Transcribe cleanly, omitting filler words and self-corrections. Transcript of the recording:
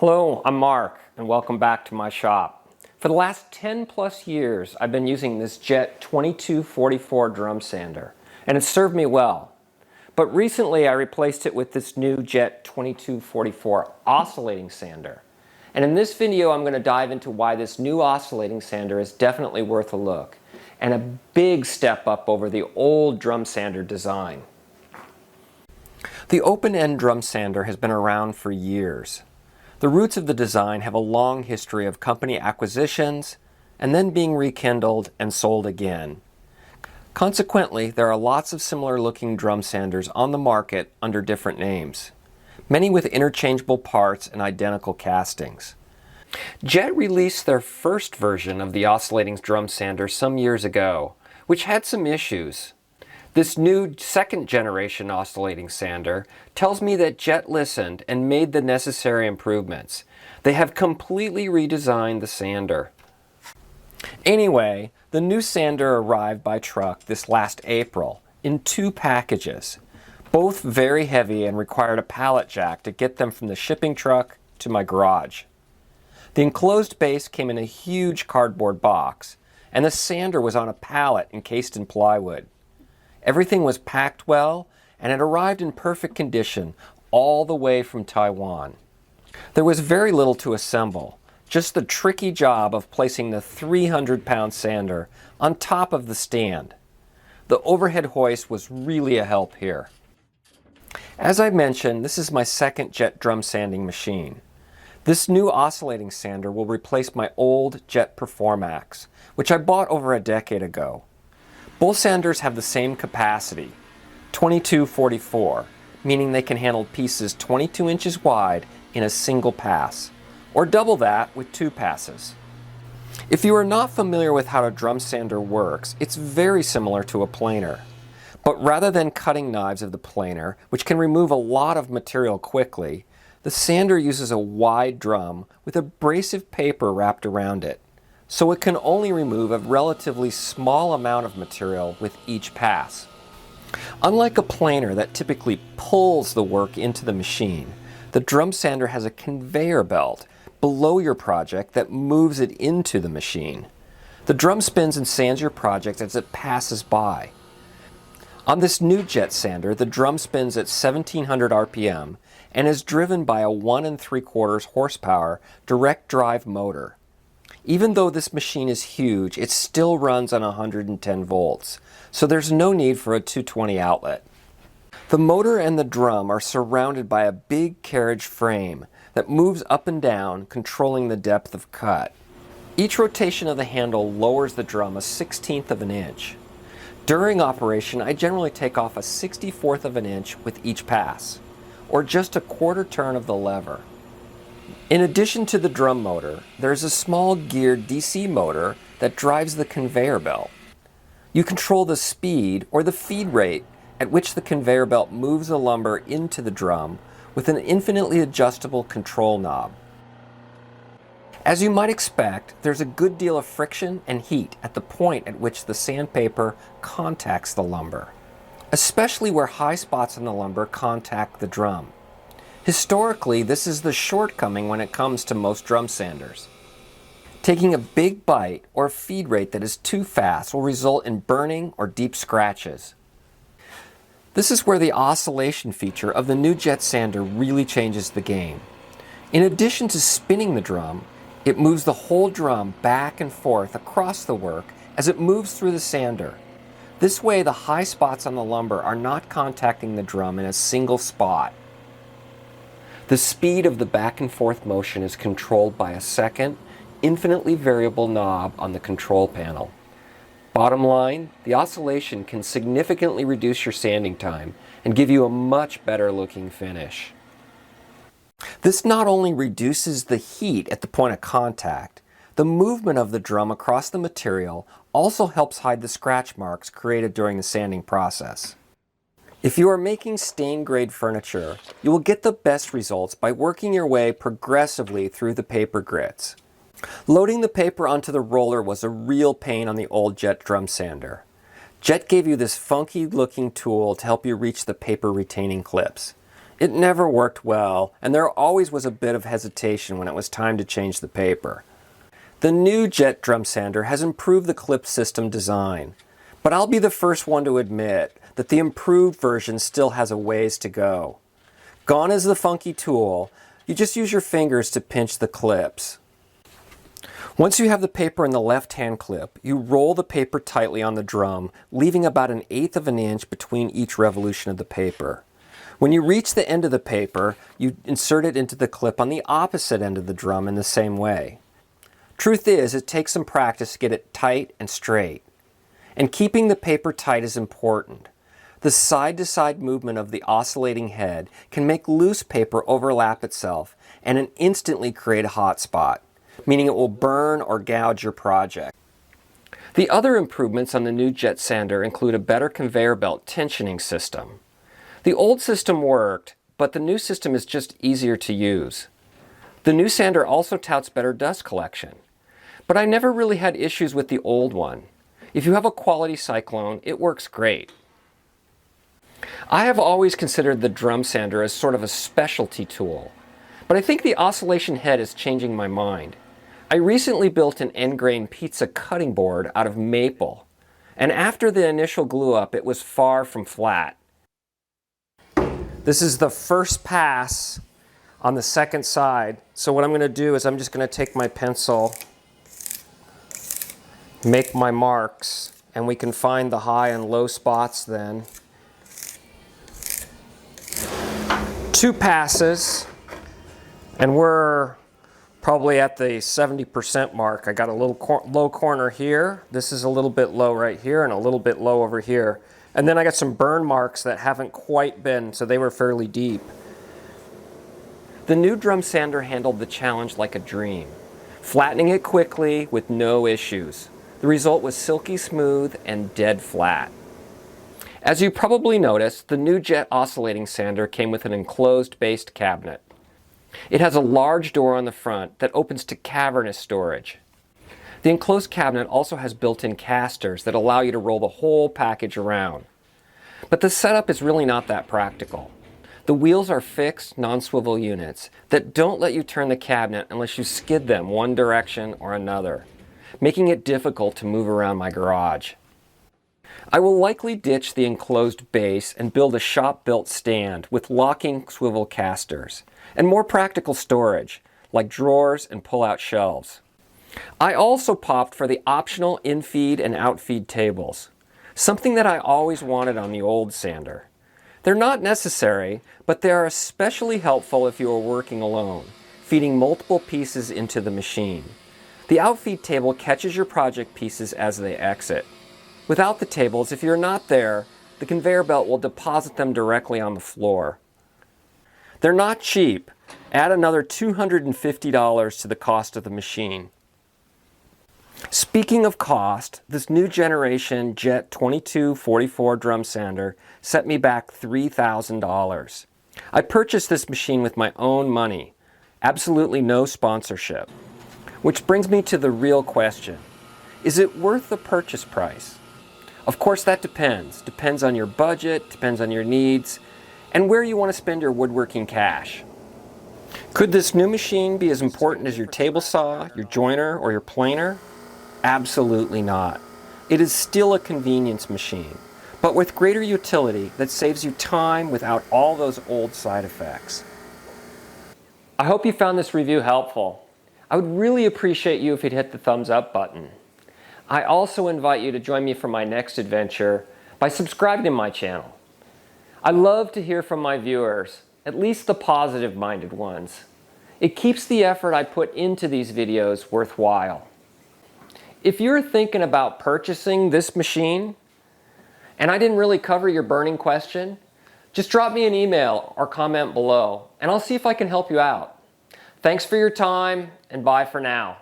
Hello, I'm Mark, and welcome back to my shop. For the last 10 plus years, I've been using this Jet 2244 drum sander, and it's served me well. But recently I replaced it with this new Jet 2244 oscillating sander. And in this video I'm going to dive into why this new oscillating sander is definitely worth a look, and a big step up over the old drum sander design. The open-end drum sander has been around for years. The roots of the design have a long history of company acquisitions and then being rekindled and sold again. Consequently, there are lots of similar looking drum sanders on the market under different names, many with interchangeable parts and identical castings. Jet released their first version of the oscillating drum sander some years ago, which had some issues. This new second generation oscillating sander tells me that Jet listened and made the necessary improvements. They have completely redesigned the sander. Anyway, the new sander arrived by truck this last April in 2 packages, both very heavy and required a pallet jack to get them from the shipping truck to my garage. The enclosed base came in a huge cardboard box, and the sander was on a pallet encased in plywood. Everything was packed well, and it arrived in perfect condition all the way from Taiwan. There was very little to assemble, just the tricky job of placing the 300-pound sander on top of the stand. The overhead hoist was really a help here. As I mentioned, this is my second Jet drum sanding machine. This new oscillating sander will replace my old Jet Performax, which I bought over a decade ago. Both sanders have the same capacity, 2244, meaning they can handle pieces 22 inches wide in a single pass, or double that with 2 passes. If you are not familiar with how a drum sander works, it's very similar to a planer. But rather than cutting knives of the planer, which can remove a lot of material quickly, the sander uses a wide drum with abrasive paper wrapped around it, so it can only remove a relatively small amount of material with each pass. Unlike a planer that typically pulls the work into the machine, the drum sander has a conveyor belt below your project that moves it into the machine. The drum spins and sands your project as it passes by. On this new Jet sander, the drum spins at 1700 RPM and is driven by a 1 3/4 horsepower direct drive motor. Even though this machine is huge, it still runs on 110 volts, so there's no need for a 220 outlet. The motor and the drum are surrounded by a big carriage frame that moves up and down, controlling the depth of cut. Each rotation of the handle lowers the drum a 1/16 of an inch. During operation, I generally take off a 1/64 of an inch with each pass, or just a 1/4 turn of the lever. In addition to the drum motor, there's a small geared DC motor that drives the conveyor belt. You control the speed or the feed rate at which the conveyor belt moves the lumber into the drum with an infinitely adjustable control knob. As you might expect, there's a good deal of friction and heat at the point at which the sandpaper contacts the lumber, especially where high spots in the lumber contact the drum. Historically, this is the shortcoming when it comes to most drum sanders. Taking a big bite or feed rate that is too fast will result in burning or deep scratches. This is where the oscillation feature of the new Jet sander really changes the game. In addition to spinning the drum, it moves the whole drum back and forth across the work as it moves through the sander. This way, the high spots on the lumber are not contacting the drum in a single spot. The speed of the back and forth motion is controlled by a second, infinitely variable knob on the control panel. Bottom line, the oscillation can significantly reduce your sanding time and give you a much better looking finish. This not only reduces the heat at the point of contact, the movement of the drum across the material also helps hide the scratch marks created during the sanding process. If you are making stain grade furniture, you will get the best results by working your way progressively through the paper grits. Loading the paper onto the roller was a real pain on the old Jet drum sander. Jet gave you this funky looking tool to help you reach the paper retaining clips. It never worked well, and there always was a bit of hesitation when it was time to change the paper. The new Jet Drum Sander has improved the clip system design, but I'll be the first one to admit that the improved version still has a ways to go. Gone is the funky tool. You just use your fingers to pinch the clips. Once you have the paper in the left-hand clip, you roll the paper tightly on the drum, leaving about 1/8 of an inch between each revolution of the paper. When you reach the end of the paper, you insert it into the clip on the opposite end of the drum in the same way. Truth is, it takes some practice to get it tight and straight. And keeping the paper tight is important. The side-to-side movement of the oscillating head can make loose paper overlap itself and instantly create a hot spot, meaning it will burn or gouge your project. The other improvements on the new Jet Sander include a better conveyor belt tensioning system. The old system worked, but the new system is just easier to use. The new sander also touts better dust collection, but I never really had issues with the old one. If you have a quality cyclone, it works great. I have always considered the drum sander as sort of a specialty tool, but I think the oscillation head is changing my mind. I recently built an end grain pizza cutting board out of maple, and after the initial glue up, it was far from flat. This is the first pass on the second side, so what I'm going to do is I'm just going to take my pencil, make my marks, and we can find the high and low spots then. 2 passes, and we're probably at the 70% mark. I got a little low corner here. This is a little bit low right here and a little bit low over here. And then I got some burn marks that haven't quite been, so they were fairly deep. The new drum sander handled the challenge like a dream, flattening it quickly with no issues. The result was silky smooth and dead flat. As you probably noticed, the new Jet oscillating sander came with an enclosed based cabinet. It has a large door on the front that opens to cavernous storage. The enclosed cabinet also has built-in casters that allow you to roll the whole package around. But the setup is really not that practical. The wheels are fixed, non-swivel units that don't let you turn the cabinet unless you skid them one direction or another, making it difficult to move around my garage. I will likely ditch the enclosed base and build a shop-built stand with locking swivel casters and more practical storage, like drawers and pull-out shelves. I also popped for the optional in-feed and out-feed tables, something that I always wanted on the old sander. They're not necessary, but they are especially helpful if you are working alone, feeding multiple pieces into the machine. The outfeed table catches your project pieces as they exit. Without the tables, if you're not there, the conveyor belt will deposit them directly on the floor. They're not cheap. Add another $250 to the cost of the machine. Speaking of cost, this new generation Jet 2244 drum sander set me back $3,000. I purchased this machine with my own money, absolutely no sponsorship. Which brings me to the real question. Is it worth the purchase price? Of course that depends. Depends on your budget, depends on your needs, and where you want to spend your woodworking cash. Could this new machine be as important as your table saw, your joiner, or your planer? Absolutely not. It is still a convenience machine, but with greater utility that saves you time without all those old side effects. I hope you found this review helpful. I would really appreciate you if you'd hit the thumbs up button. I also invite you to join me for my next adventure by subscribing to my channel. I love to hear from my viewers, at least the positive-minded ones. It keeps the effort I put into these videos worthwhile. If you're thinking about purchasing this machine, and I didn't really cover your burning question, just drop me an email or comment below, and I'll see if I can help you out. Thanks for your time, and bye for now.